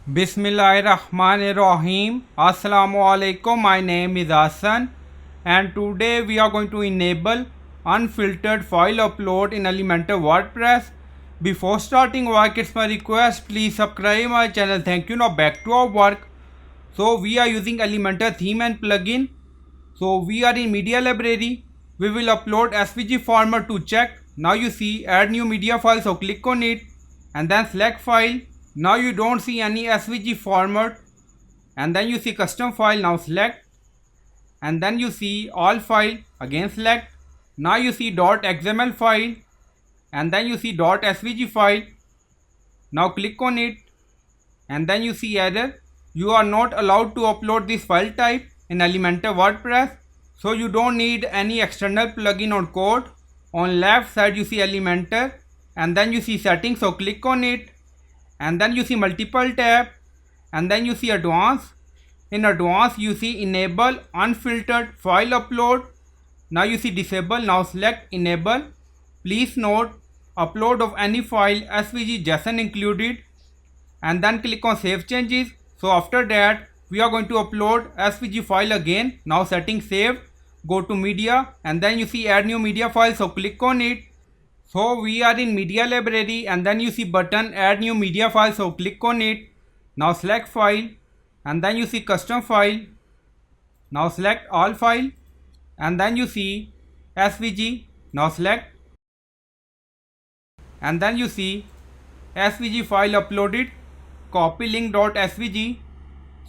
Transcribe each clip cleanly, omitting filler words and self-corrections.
Bismillahirrahmanirrahim. Assalamu alaikum. My name is Hassan and today we are going to enable unfiltered file upload in Elementor WordPress. Before starting work, it's my request, please subscribe my channel. Thank you. Now back to our work. So we are using Elementor theme and plugin. So we are in media library. We will upload SVG format to check. Now you see add new media file, so click on it and then select file. Now you don't see any SVG format and then you see custom file. Now select and then you see all file, again select. Now you see .xml file and then you see .svg file. Now click on it and then you see error. You are not allowed to upload this file type in Elementor WordPress, so you don't need any external plugin or code. On left side you see Elementor and then you see settings, so click on it and then you see multiple tab and then you see advanced. In advanced you see enable unfiltered file upload. Now you see disable. Now select enable. Please note upload of any file SVG json included and then click on save changes. So after that we are going to upload SVG file again. Now settings saved, go to media and then you see add new media file, so click on it. So we are in media library and then you see button add new media file, so click on it. Now select file and then you see custom file. Now select all file and then you see SVG. Now select and then you see SVG file uploaded, copy link.svg.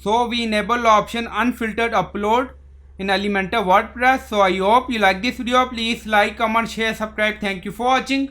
So we enable the option unfiltered upload in Elementor WordPress. So I hope you like this video. Please like, comment, share, subscribe. Thank you for watching.